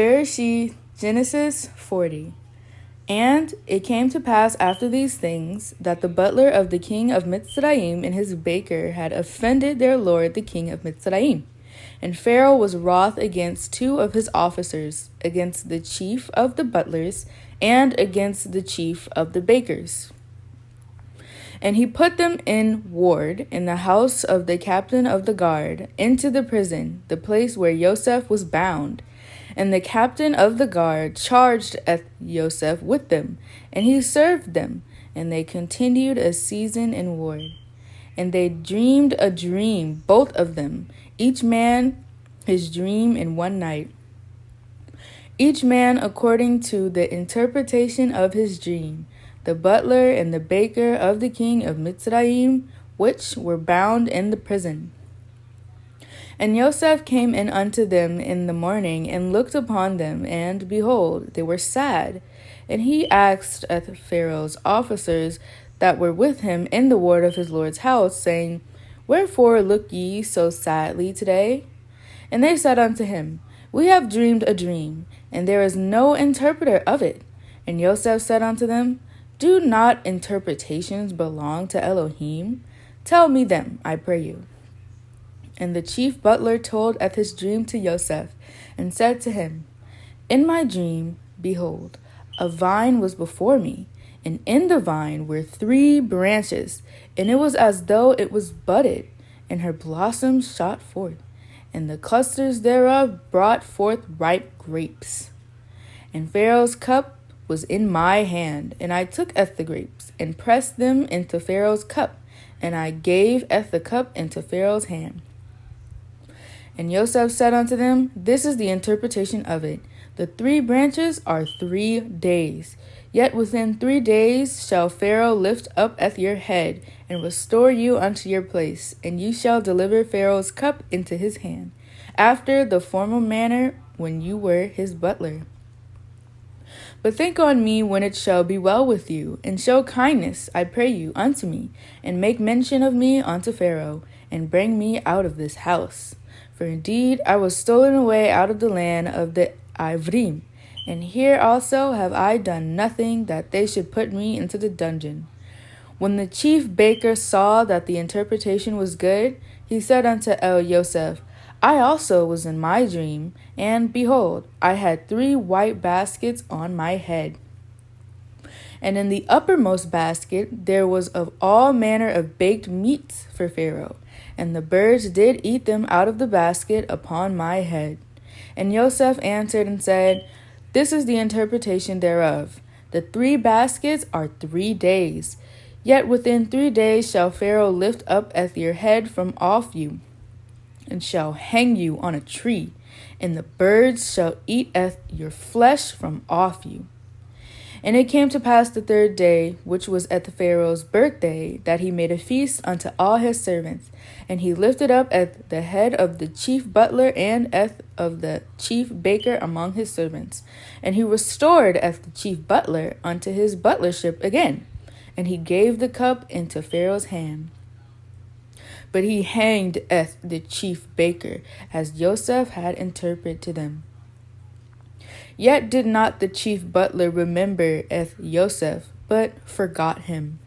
Bere'Shiyth, Genesis 40. And it came to pass after these things that the butler of the king of Mitzrayim and his baker had offended their lord the king of Mitzrayim. And Pharaoh was wroth against two of his officers, against the chief of the butlers, and against the chief of the bakers. And he put them in ward in the house of the captain of the guard, into the prison, the place where Joseph was bound. And the captain of the guard charged Joseph with them, and he served them, and they continued a season in ward. And they dreamed a dream, both of them, each man his dream in one night, each man according to the interpretation of his dream, the butler and the baker of the king of Mitzrayim, which were bound in the prison. And Joseph came in unto them in the morning, and looked upon them, and behold, they were sad. And he asked Pharaoh's officers that were with him in the ward of his lord's house, saying, Wherefore look ye so sadly today? And they said unto him, We have dreamed a dream, and there is no interpreter of it. And Joseph said unto them, Do not interpretations belong to Elohim? Tell me them, I pray you. And the chief butler told his dream to Joseph, and said to him, In my dream, behold, a vine was before me, and in the vine were 3 branches, and it was as though it was budded, and her blossoms shot forth, and the clusters thereof brought forth ripe grapes. And Pharaoh's cup was in my hand, and I took the grapes, and pressed them into Pharaoh's cup, and I gave the cup into Pharaoh's hand. And Joseph said unto them, This is the interpretation of it. The 3 branches are 3 days. Yet within 3 days shall Pharaoh lift up your head, and restore you unto your place, and you shall deliver Pharaoh's cup into his hand, after the former manner when you were his butler. But think on me when it shall be well with you, and show kindness, I pray you, unto me, and make mention of me unto Pharaoh, and bring me out of this house. For indeed I was stolen away out of the land of the Ivrim, and here also have I done nothing that they should put me into the dungeon. When the chief baker saw that the interpretation was good, he said unto Joseph, I also was in my dream, and behold, I had 3 white baskets on my head. And in the uppermost basket there was of all manner of baked meats for Pharaoh, and the birds did eat them out of the basket upon my head. And Joseph answered and said, This is the interpretation thereof. The 3 baskets are 3 days. Yet within 3 days shall Pharaoh lift up your head from off you, and shall hang you on a tree, and the birds shall eat your flesh from off you. And it came to pass the 3rd day, which was at the Pharaoh's birthday, that he made a feast unto all his servants. And he lifted up the head of the chief butler and of the chief baker among his servants. And he restored the chief butler unto his butlership again. And he gave the cup into Pharaoh's hand. But he hanged the chief baker, as Joseph had interpreted to them. Yet did not the chief butler remember Joseph, but forgot him.